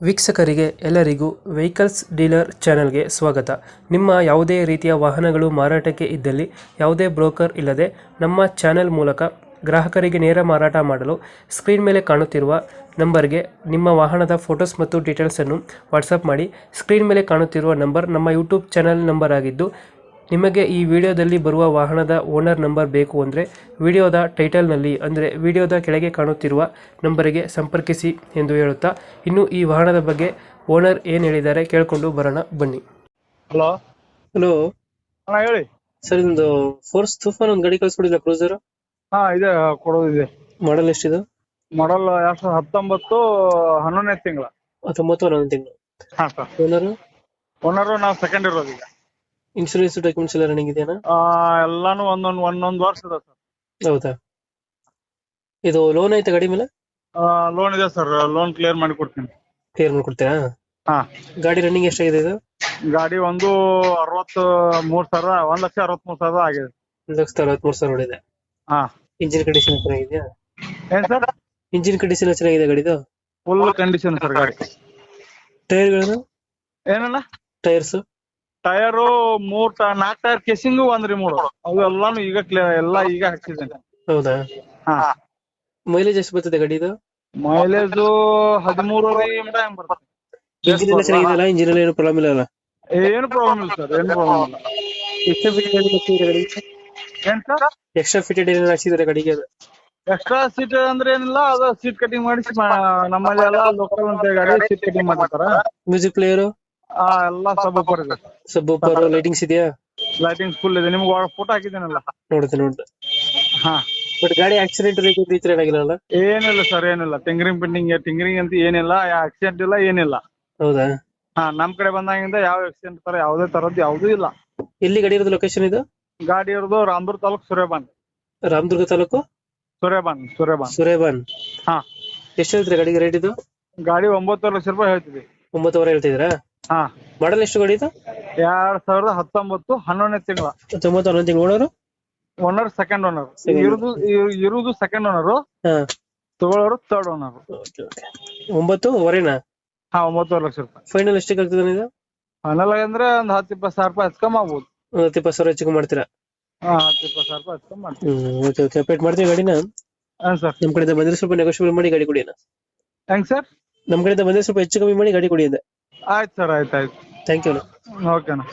ವೀಕ್ಷಕರಿಗೆ ಎಲ್ಲರಿಗೂ vehicles dealer ಚಾನೆಲ್ಗೆ ಸ್ವಾಗತ. ನಿಮ್ಮ ಯಾವುದೇ ರೀತಿಯ ವಾಹನಗಳು ಮಾರಾಟಕ್ಕೆ ಇದ್ದಲ್ಲಿ ಯಾವುದೇ ಬ್ರೋಕರ್ ಇಲ್ಲದೆ ನಮ್ಮ ಚಾನೆಲ್ ಮೂಲಕ ಗ್ರಾಹಕರಿಗೆ ನೇರ ಮಾರಾಟ ಮಾಡಲು ಸ್ಕ್ರೀನ್ ಮೇಲೆ ಕಾಣುತ್ತಿರುವ ನಂಬರ್ಗೆ ನಿಮ್ಮ ವಾಹನದ ಫೋಟೋಸ್ ಮತ್ತು ಡೀಟೇಲ್ಸನ್ನು ವಾಟ್ಸಪ್ ಮಾಡಿ. ಸ್ಕ್ರೀನ್ ಮೇಲೆ ಕಾಣುತ್ತಿರುವ ನಂಬರ್ ನಮ್ಮ ಯೂಟ್ಯೂಬ್ ಚಾನೆಲ್ ನಂಬರ್ ಆಗಿದ್ದು, ನಿಮಗೆ ಈ ವಿಡಿಯೋದಲ್ಲಿ ಬರುವ ವಾಹನದ ಓನರ್ ನಂಬರ್ ಬೇಕು ಅಂದರೆ ವಿಡಿಯೋದ ಟೈಟಲ್ನಲ್ಲಿ ಅಂದರೆ ವಿಡಿಯೋದ ಕೆಳಗೆ ಕಾಣುತ್ತಿರುವ ನಂಬರಿಗೆ ಸಂಪರ್ಕಿಸಿ ಎಂದು ಹೇಳುತ್ತಾ, ಇನ್ನು ಈ ವಾಹನದ ಬಗ್ಗೆ ಓನರ್ ಏನು ಹೇಳಿದ್ದಾರೆ ಕೇಳಿಕೊಂಡು ಬರೋಣ ಬನ್ನಿ. ಹಲೋ ಹಲೋ ಅಣ್ಣ ಹೇಳಿ. ಸರ್, ಇದೊಂದು ಫೋರ್ಸ್ ತೂಫಾನ್ ಒಂದು ಗಾಡಿ ಕಳಿಸ್ಕೊಡಿಲ್ಲ, ಕ್ರೂಸರ್ ಹಾ ಇದೆ, ಕೊಡೋದಿದೆ. ಮಾಡಲ್ ಎಷ್ಟಿದೆ? ಮಾಡಲ್ 2019 11ನೇ ತಿಂಗಳ. 19 ತಿಂಗಳು. ಹಾ ಸರ್. ಓನರ್ ಓನರು ನಾವು ಸೆಕೆಂಡ್ ಇರೋದು ಈಗ. ಇನ್ಶೂರೆನ್ಸ್ ಡಾಕ್ಯುಮೆಂಟ್ಸ್ ಎಲ್ಲ ರನ್ನಿಂಗ್ ಇದೆಯಾ? ಎಲ್ಲಾನು ಒಂದೊಂದು ವರ್ಷ ಇದೆ ಸರ್. ಹೌದಾ? ಇದು ಲೋನ್ ಐತೆ ಗಾಡಿ ಮೇಲೆ? ಲೋನ್ ಇದೆ ಸರ್, ಲೋನ್ ಕ್ಲಿಯರ್ ಮಾಡಿ ಕೊಡ್ತೀನಿ. ಕ್ಲಿಯರ್ ಮಾಡ್ಕೊಡ್ತೀರಾ? ಹಾ. ಗಾಡಿ ರನ್ನಿಂಗ್ ಎಷ್ಟಾಗಿದೆ ಇದು? ಗಾಡಿ 1,63,000 1,63,000 ಆಗಿದೆ. 1,63,000 ಹೊಡಿದೆ. ಹಾ. ಇಂಜಿನ್ ಕಂಡೀಷನ್ ಚೆನ್ನಾಗಿದೆಯಾ? ಏನ್ ಸರ್? ಇಂಜಿನ್ ಕಂಡೀಷನ್ ಚೆನ್ನಾಗಿದೆ ಗಾಡಿದು? ಫುಲ್ ಕಂಡೀಷನ್ ಸರ್ ಗಾಡಿ. ಟೈರ್ಗಳನ್ನು? ಏನಲ್ಲ tyres tyre 4 tyre casing 1 remove, ಅವು ಎಲ್ಲಾನು ಈಗ ಕ್ಲಿಯರ್ ಎಲ್ಲ ಈಗ ಹಾಕ್ಸಿದ್ದೇನೆ. ಹೌದಾ? ಹಾ. ಮೈಲೇಜ್ ಎಷ್ಟು ಬರ್ತದೆ ಗಾಡಿದು? ಮೈಲೇಜು 13 ಬರ್ತದೆ. ಇಂಜಿನ್ ಎಲ್ಲ ಚೆನ್ನಾಗಿದೆಯಲ್ಲ? ಇಂಜಿನ್ ಎಲ್ಲ ಏನು ಪ್ರಾಬ್ಲಮ್ ಇಲ್ಲ ಅಲ್ಲ? ಏನು ಪ್ರಾಬ್ಲಮ್ ಇಲ್ಲ ಸರ್, ಏನು ಪ್ರಾಬ್ಲಮ್ ಇಲ್ಲ. ಎಕ್ಸ್ಟ್ರಾ ಫಿಟೆಡ್ ಏನ್ ಸರ್? ಎಕ್ಸ್ಟ್ರಾ ಫಿಟೆಡ್ ಏನಾದ್ರು ಹಾಕ್ಸಿದ್ರೆ ಗಾಡಿಗೆ? ಅದು ಎಕ್ಸ್ಟ್ರಾ ಸೀಟ್ ಅಂದ್ರೆ ಏನಿಲ್ಲ, ಅದು ಸೀಟ್ ಕಟಿಂಗ್ ಮಾಡಿಸಿ ನಮ್ಮಲ್ಲಿ ಎಲ್ಲ ಲೋಕಲ್ ಅಂತ ಗಾಡಿ ಸೀಟ್ ಕಟಿಂಗ್ ಮಾಡಿರ್ತಾರ. ಮ್ಯೂಸಿಕ್ ಪ್ಲೇಯರು ಎಲ್ಲ ಸಬ್ ಇದೆ. ಸಬ್ಬೂಫರ್ ಲೈಟಿಂಗ್ಸ್ ಇದೆಯಾ? ಲೈಟಿಂಗ್ಸ್ ಫುಲ್ ಇದೆ, ನಿಮ್ಗೆ ಫೋಟೋ ಹಾಕಿದ್ದೀನಲ್ಲ. ನೋಡ್ದೆ. ಹಾ. ಬಟ್ ಗಾಡಿ ಆಕ್ಸಿಡೆಂಟ್ ಈ ತರ ಏನಾಗಿಲ್ಲ? ಏನಿಲ್ಲ ಸರ್, ಏನಿಲ್ಲ. ಟಿಂಗರಿಂಗ್ ಅಂತ ಏನಿಲ್ಲ, ಆಕ್ಸಿಡೆಂಟ್ ಇಲ್ಲ, ಏನಿಲ್ಲ. ಹೌದಾ? ಹಾ, ನಮ್ ಕಡೆ ಬಂದಾಗಿಂದ ಯಾವ ಆಕ್ಸಿಡೆಂಟ್ ತರ ಯಾವುದೇ ತರದ್ದು ಯಾವುದೂ ಇಲ್ಲ. ಎಲ್ಲಿ ಗಾಡಿ ಇರೋದು? ಲೊಕೇಶನ್ ಇದು? ಗಾಡಿ ಇರೋದು ರಾಮದುರ್ಗ ತಾಲೂಕು ಸುರೇಬಾನ್. ರಾಮದುರ್ಗ ತಾಲೂಕು ಸುರೇಬಾನ್. ಹಾ. ಎಷ್ಟು ಹೇಳ್ತೀರಾ ಗಾಡಿಗೆ ರೇಟ್ ಇದು? ಗಾಡಿ 9 ಲಕ್ಷ ರೂಪಾಯಿ ಹೇಳ್ತೀವಿ. 9,000 ಹೇಳ್ತಿದ್ದೀರಾ? ಹಾ. ಮಾಡಲ್ ಎಷ್ಟು ಗಾಡಿ ಇದು? 2019 11ನೇ ತಿಂಗಳ. 11 ತಿಂಗಳು. ಓನರು? Owner second owner. ಇರುವುದು ಸೆಕೆಂಡ್ ಓನರ್, ಹಾ. ತಗೊಳ್ಳೋರು ಥರ್ಡ್ ಓನರ್. 9,000 ಹಾ, 9 ಲಕ್ಷ ರೂಪಾಯಿ. ಫೈನಲ್ ಎಷ್ಟಕ್ಕೆ ಆಗ್ತದೆ ಇದು? ಫೈನಲ್ ಅಂದ್ರೆ ಒಂದು 10-20 ಸಾವಿರ ರೂಪಾಯಿ ಹೆಚ್ಚು ಆಗ್ಬೋದು. 10-20 ಸಾವಿರ ಹೆಚ್ಚು ಮಾಡ್ತೀರಾ? ಹಾ, 10-20 ಸಾವಿರ ರೂಪಾಯಿ ಹೆಚ್ಚು ಮಾಡ್ತೀವಿ. ಓಕೆ. ಅಪ್ಡೇಟ್ ಮಾಡ್ತೀವಿ ಗಾಡಿನ. ಹಾಂ ಸರ್. ನಮ್ ಕಡೆಯಿಂದ ಬಂದ್ರೆ ಸ್ವಲ್ಪ ನೆಗೋಷಿಯೇಟ್ ಮಾಡಿ ಗಾಡಿ ಕೊಡಿ. ಹೆಂಗ್ ಸರ್? ನಮ್ ಕಡೆಯಿಂದ ಬಂದ್ರೆ ಸ್ವಲ್ಪ ಹೆಚ್ಚು ಕಮ್ಮಿ ಮಾಡಿ ಗಾಡಿ ಕೊಡಿ ಅಂದೆ. ಆಯ್ತು ಸರ್, ಆಯ್ತು. Thank you. ಓಕೆನಾ.